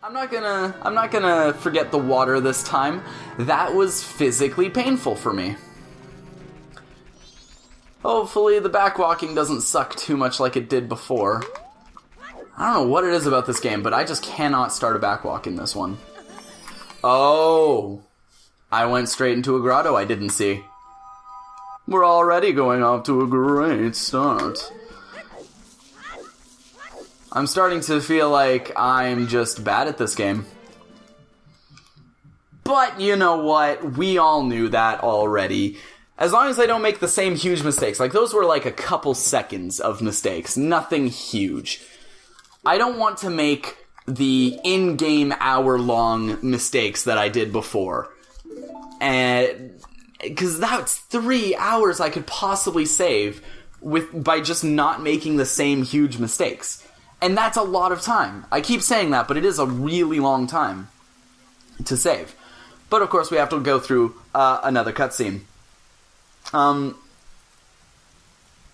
I'm not gonna forget the water this time. That was physically painful for me. Hopefully the backwalking doesn't suck too much like it did before. I don't know what it is about this game, but I just cannot start a backwalk in this one. Oh, I went straight into a grotto I didn't see. We're already going off to a great start. I'm starting to feel like I'm just bad at this game. But you know what? We all knew that already. As long as I don't make the same huge mistakes. Like, those were like a couple seconds of mistakes. Nothing huge. I don't want to make the in-game hour-long mistakes that I did before. And because that's 3 hours I could possibly save by just not making the same huge mistakes. And that's a lot of time. I keep saying that, but it is a really long time to save. But of course we have to go through another cutscene.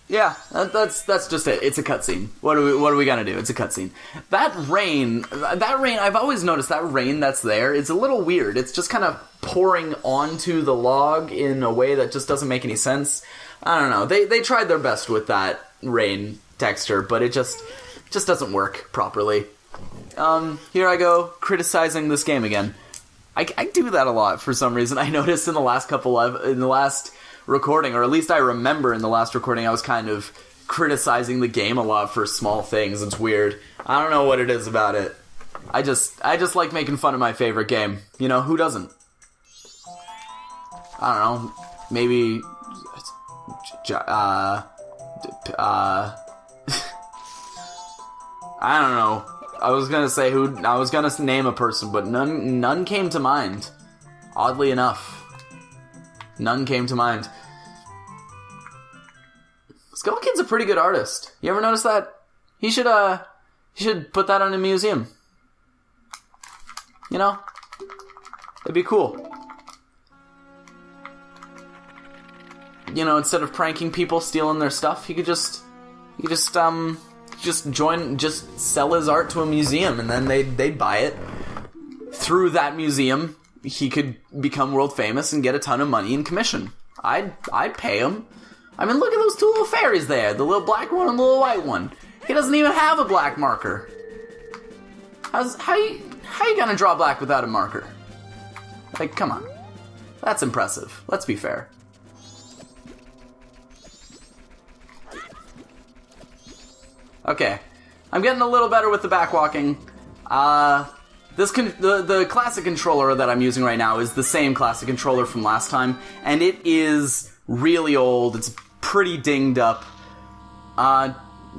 Yeah, that's just it. It's a cutscene. What are we gonna do? It's a cutscene. That rain, I've always noticed that rain that's there, it's a little weird. It's just kind of pouring onto the log in a way that just doesn't make any sense. I don't know. They tried their best with that rain texture, but it just doesn't work properly. Here I go, criticizing this game again. I do that a lot for some reason. I noticed in the last recording, or at least I remember in the last recording, I was kind of criticizing the game a lot for small things. It's weird. I don't know what it is about it. I just like making fun of my favorite game. You know, who doesn't? I don't know. Maybe I don't know. I was gonna name a person, but none came to mind. Oddly enough. None came to mind. Skull Kid's a pretty good artist. You ever notice that? He should put that on a museum. You know? It'd be cool. You know, instead of pranking people, stealing their stuff, he could just sell his art to a museum, and then they'd buy it. Through that museum, he could become world famous and get a ton of money in commission. I'd pay him. I mean, look at those two little fairies there. The little black one and the little white one. He doesn't even have a black marker. How you gonna draw black without a marker? Like, come on. That's impressive. Let's be fair. Okay. I'm getting a little better with the backwalking. The classic controller that I'm using right now is the same classic controller from last time, and it is really old. It's pretty dinged up.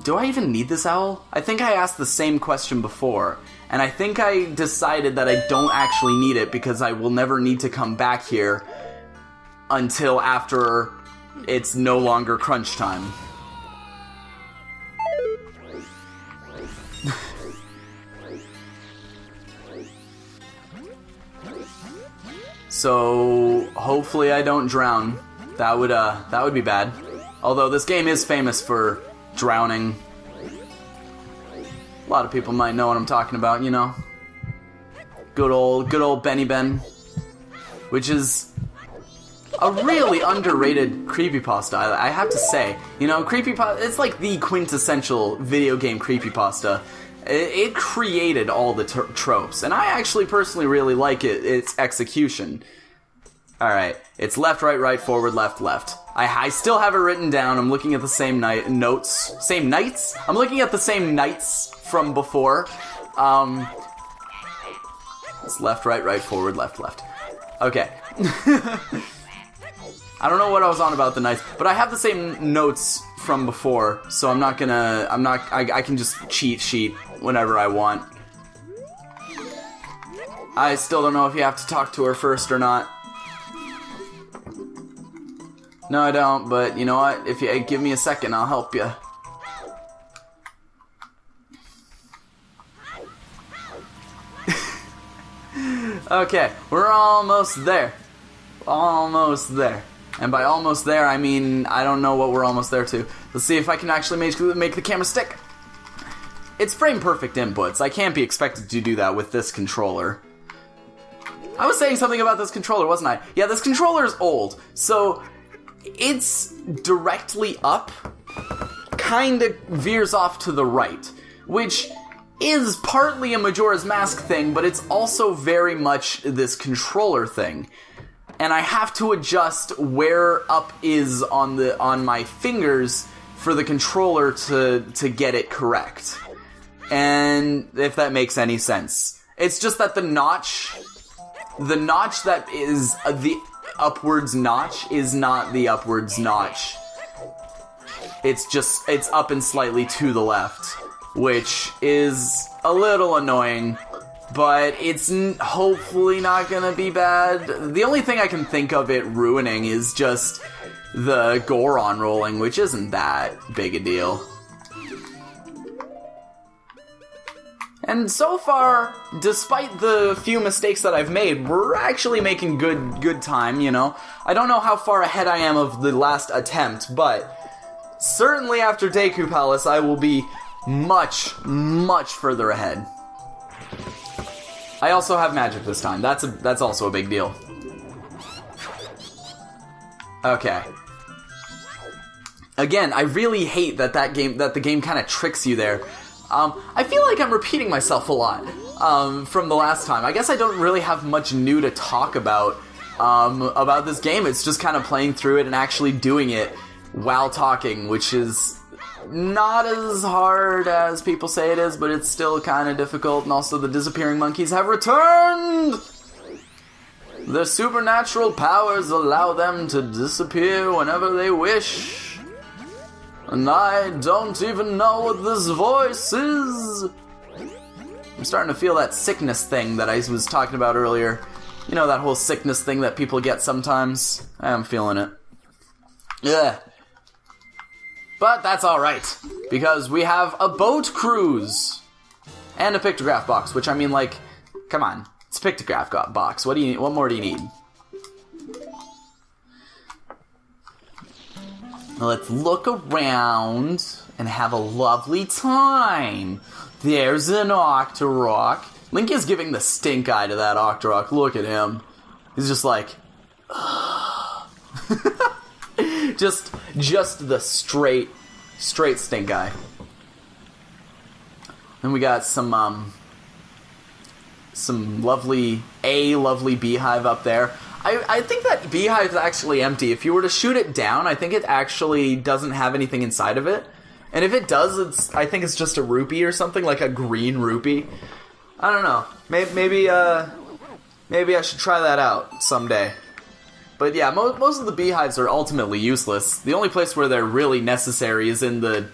Do I even need this owl? I think I asked the same question before, and I think I decided that I don't actually need it because I will never need to come back here until after it's no longer crunch time. So hopefully I don't drown. That would be bad. Although this game is famous for drowning. A lot of people might know what I'm talking about, you know. Good old Benny Ben, which is a really underrated creepypasta, I have to say. You know, creepypasta, it's like the quintessential video game creepypasta. It created all the tropes, and I actually personally really like its execution. Alright, it's left, right, right, forward, left, left. I still have it written down. I'm looking at the same notes. Same nights? I'm looking at the same nights from before. It's left, right, right, forward, left, left. Okay. I don't know what I was on about the nights, but I have the same notes from before, so I can just cheat sheet whenever I want. I still don't know if you have to talk to her first or not. No, I don't, but you know what? If you give me a second, I'll help you. Okay, we're almost there. Almost there. And by almost there, I mean, I don't know what we're almost there to. Let's see if I can actually make the camera stick. it's frame perfect inputs. I can't be expected to do that with this controller. I was saying something about this controller, wasn't I? Yeah, this controller is old, so it's directly up, kind of veers off to the right, which is partly a Majora's Mask thing, but it's also very much this controller thing. And I have to adjust where up is on my fingers for the controller to get it correct. And if that makes any sense. It's just that the notch that is the upwards notch is not the upwards notch. It's up and slightly to the left, which is a little annoying, but it's hopefully not gonna be bad. The only thing I can think of it ruining is just the Goron rolling, which isn't that big a deal. And so far, despite the few mistakes that I've made, we're actually making good time, you know? I don't know how far ahead I am of the last attempt, but certainly after Deku Palace, I will be much further ahead. I also have magic this time. That's also a big deal. Okay. Again, I really hate that the game kind of tricks you there. I feel like I'm repeating myself a lot from the last time. I guess I don't really have much new to talk about this game. It's just kind of playing through it and actually doing it while talking, which is not as hard as people say it is, but it's still kind of difficult. And also the disappearing monkeys have returned! Their supernatural powers allow them to disappear whenever they wish. And I don't even know what this voice is. I'm starting to feel that sickness thing that I was talking about earlier. You know, that whole sickness thing that people get sometimes? I'm feeling it. Yeah. But that's alright, because we have a boat cruise. And a pictograph box, which I mean, like, come on. It's a pictograph box. What more do you need? Let's look around and have a lovely time. There's an Octorok. Link is giving the stink eye to that Octorok. Look at him. He's just like... just the straight stink eye. Then we got some lovely beehive up there. I think that beehive is actually empty. If you were to shoot it down, I think it actually doesn't have anything inside of it. And if it does, I think it's just a rupee or something, like a green rupee. I don't know. Maybe I should try that out someday. But yeah, most of the beehives are ultimately useless. The only place where they're really necessary is in the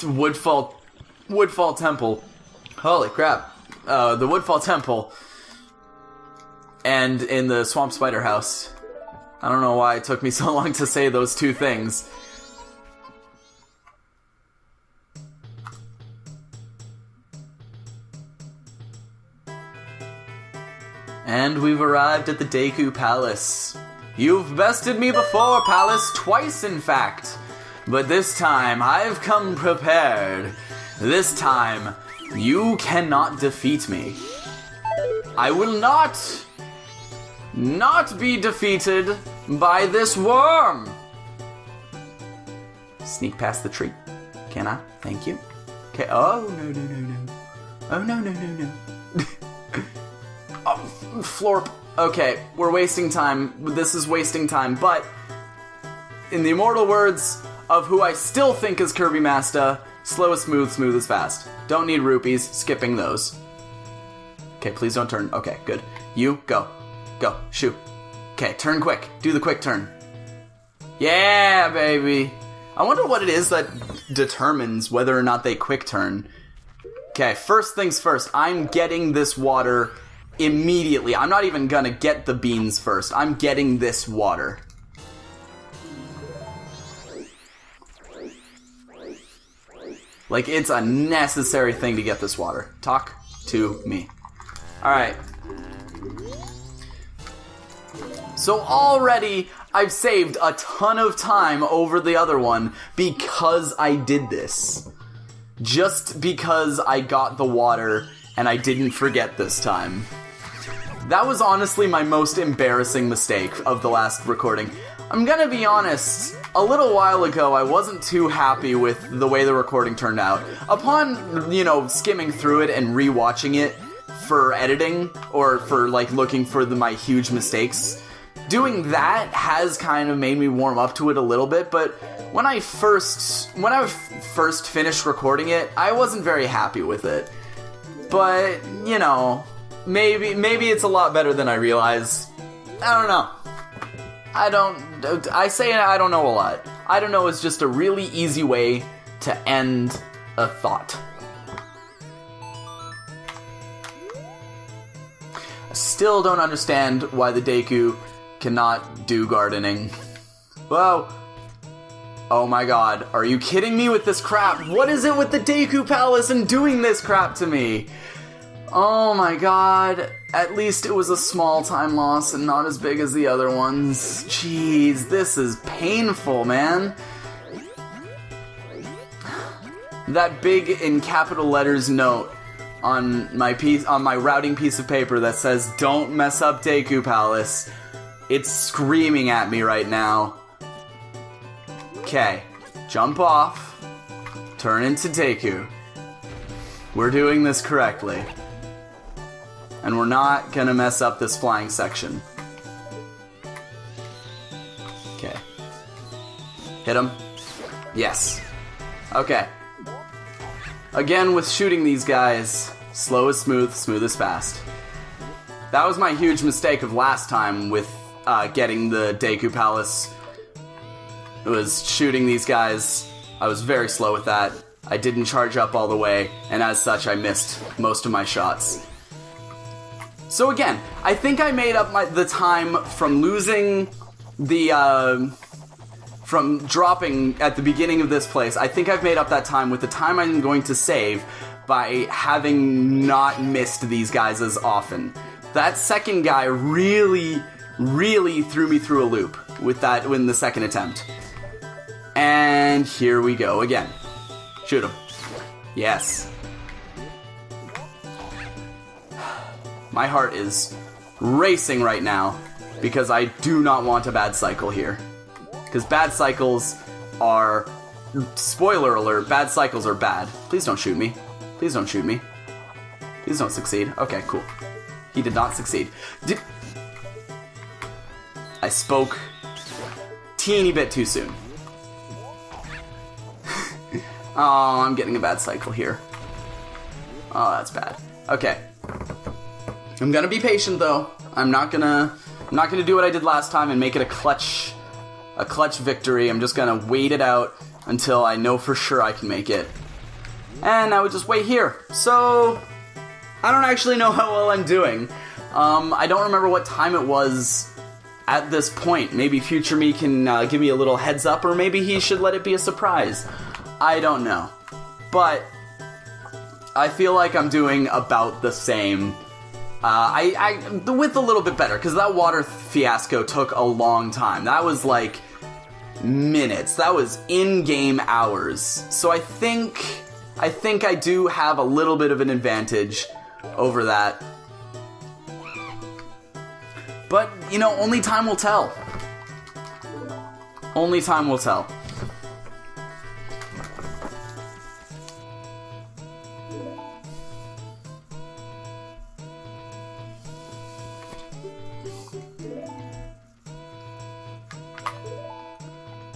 Woodfall Temple. Holy crap. The Woodfall Temple. And in the Swamp Spider House. I don't know why it took me so long to say those two things. And we've arrived at the Deku Palace. You've bested me before, Palace, twice in fact. But this time, I've come prepared. This time, you cannot defeat me. I will not be defeated by this worm. Sneak past the tree. Can I? Thank you. Okay. Oh, no. Oh, no. Oh, Florp. Okay, we're wasting time. This is wasting time, but in the immortal words of who I still think is Kirby Master, slow is smooth, smooth is fast. Don't need rupees, skipping those. Okay, please don't turn. Okay, good. You, go. Go, shoot. Okay, turn quick. Do the quick turn. Yeah, baby. I wonder what it is that determines whether or not they quick turn. Okay, first things first. I'm getting this water immediately. I'm not even gonna get the beans first. I'm getting this water. Like, it's a necessary thing to get this water. Talk to me. Alright. So already, I've saved a ton of time over the other one because I did this. Just because I got the water and I didn't forget this time. That was honestly my most embarrassing mistake of the last recording. I'm gonna be honest, a little while ago I wasn't too happy with the way the recording turned out. Upon, skimming through it and rewatching it for editing, or for, looking for my huge mistakes, doing that has kind of made me warm up to it a little bit, but when I first finished recording it, I wasn't very happy with it. But, maybe it's a lot better than I realize. I don't know. I say I don't know a lot. I don't know is just a really easy way to end a thought. I still don't understand why the Deku cannot do gardening. Whoa. Oh my god, are you kidding me with this crap? What is it with the Deku Palace and doing this crap to me? Oh my god, at least it was a small time loss and not as big as the other ones. Jeez, this is painful, man. That big in capital letters note on my routing piece of paper that says, "Don't mess up Deku Palace." It's screaming at me right now. Okay, jump off, turn into Deku. We're doing this correctly. And we're not gonna mess up this flying section. Okay. Hit him. Yes. Okay. Again, with shooting these guys, slow is smooth, smooth is fast. That was my huge mistake of last time with getting the Deku Palace. It was shooting these guys. I was very slow with that. I didn't charge up all the way, and as such, I missed most of my shots. So again, I think I made up the time from losing from dropping at the beginning of this place. I think I've made up that time with the time I'm going to save by having not missed these guys as often. That second guy really threw me through a loop with that in the second attempt. And here we go again. Shoot him. Yes. My heart is racing right now because I do not want a bad cycle here. Because bad cycles are... Spoiler alert, bad cycles are bad. Please don't shoot me. Please don't shoot me. Please don't succeed. Okay, cool. He did not succeed. I spoke teeny bit too soon. Oh, I'm getting a bad cycle here. Oh, that's bad. Okay. I'm gonna be patient though. I'm not gonna do what I did last time and make it a clutch victory. I'm just gonna wait it out until I know for sure I can make it. And I would just wait here. So I don't actually know how well I'm doing. I don't remember what time it was at this point. Maybe future me can give me a little heads up, or maybe he should let it be a surprise. I don't know. But I feel like I'm doing about the same. With a little bit better, because that water fiasco took a long time. That was like minutes. That was in-game hours. So I think I do have a little bit of an advantage over that. But, only time will tell. Only time will tell.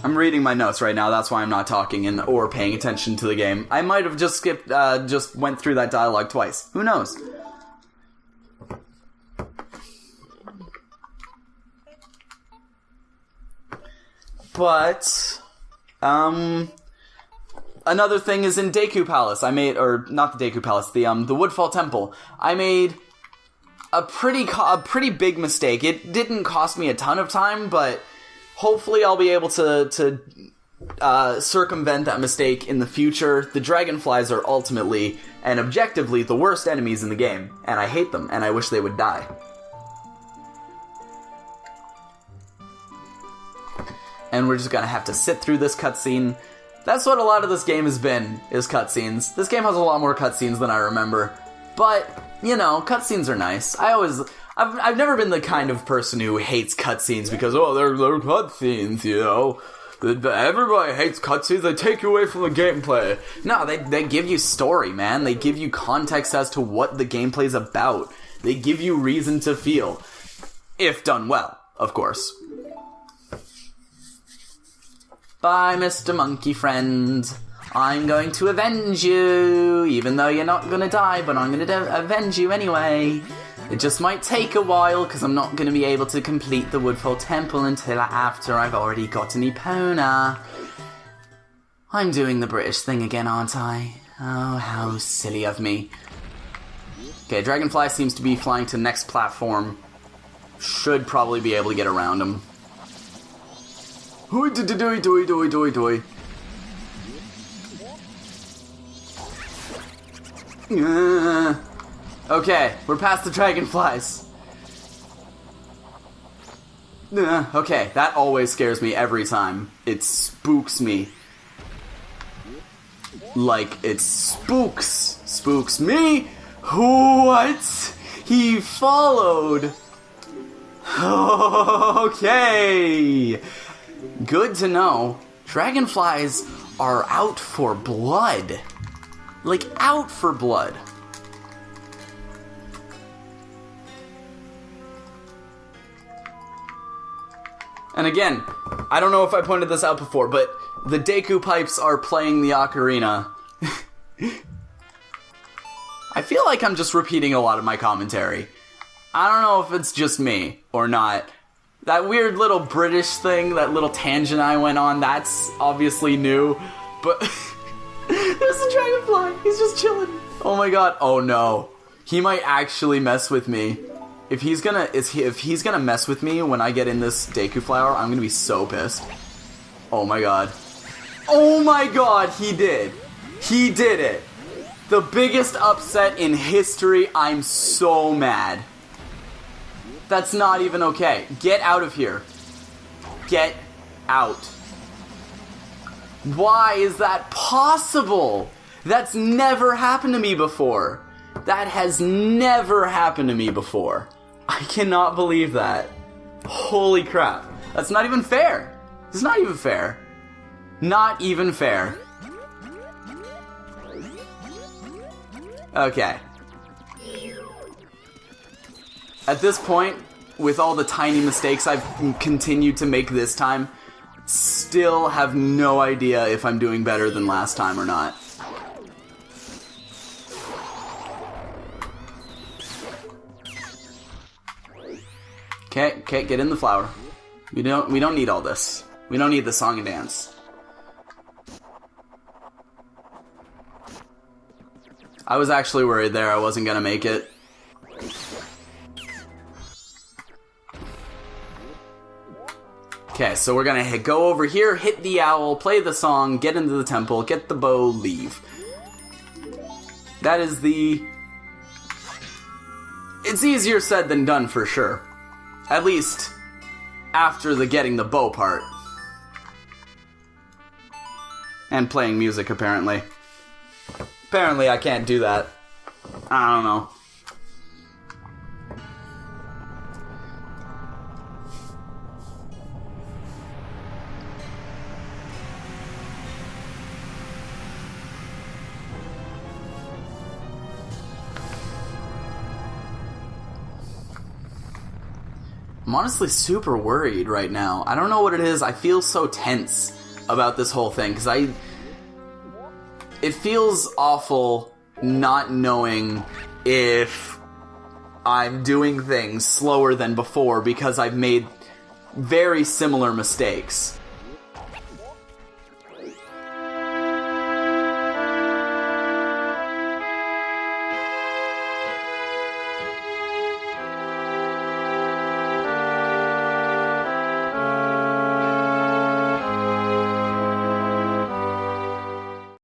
I'm reading my notes right now, that's why I'm not talking or paying attention to the game. I might have just just went through that dialogue twice. Who knows? But, another thing is in Deku Palace, or not the Deku Palace, the Woodfall Temple, I made a pretty big mistake. It didn't cost me a ton of time, but hopefully I'll be able to circumvent that mistake in the future. The dragonflies are ultimately and objectively the worst enemies in the game, and I hate them, and I wish they would die. and we're just gonna have to sit through this cutscene. That's what a lot of this game has been, is cutscenes. This game has a lot more cutscenes than I remember, but, you know, cutscenes are nice. I've never been the kind of person who hates cutscenes because, oh, they're cutscenes, you know. Everybody hates cutscenes, they take you away from the gameplay. No, they give you story, man. They give you context as to what the gameplay's about. They give you reason to feel. If done well, of course. Bye, Mr. Monkey Friend. I'm going to avenge you, even though you're not gonna die, but I'm gonna avenge you anyway. It just might take a while, because I'm not gonna be able to complete the Woodfall Temple until after I've already gotten Epona. I'm doing the British thing again, aren't I? Oh, how silly of me. Okay, Dragonfly seems to be flying to the next platform. Should probably be able to get around him. Hoi doi doi doi doi doi doi. Okay, we're past the dragonflies. Okay, that always scares me every time. It spooks me. Like, it spooks me? What? He followed. Okay. Good to know. Dragonflies are out for blood. Like, out for blood. And again, I don't know if I pointed this out before, but the Deku pipes are playing the ocarina. I feel like I'm just repeating a lot of my commentary. I don't know if it's just me or not. That weird little British thing, that little tangent I went on, that's obviously new. But there's a dragonfly. He's just chilling. Oh my god. Oh no. He might actually mess with me. If he's gonna mess with me when I get in this Deku flower, I'm gonna be so pissed. Oh my god. Oh my god, he did. He did it. The biggest upset in history. I'm so mad. That's not even okay. Get out of here. Get out. Why is that possible? That's never happened to me before. That has never happened to me before. I cannot believe that. Holy crap. That's not even fair. It's not even fair. Not even fair. Okay. At this point, with all the tiny mistakes I've continued to make this time, still have no idea if I'm doing better than last time or not. Okay, get in the flower. We don't need all this. We don't need the song and dance. I was actually worried there I wasn't gonna make it. Okay, so we're gonna go over here, hit the owl, play the song, get into the temple, get the bow, leave. That is the... It's easier said than done for sure. At least, after the getting the bow part. And playing music, apparently. Apparently I can't do that. I don't know. I'm honestly super worried right now. I don't know what it is. I feel so tense about this whole thing, because it feels awful not knowing if I'm doing things slower than before because I've made very similar mistakes.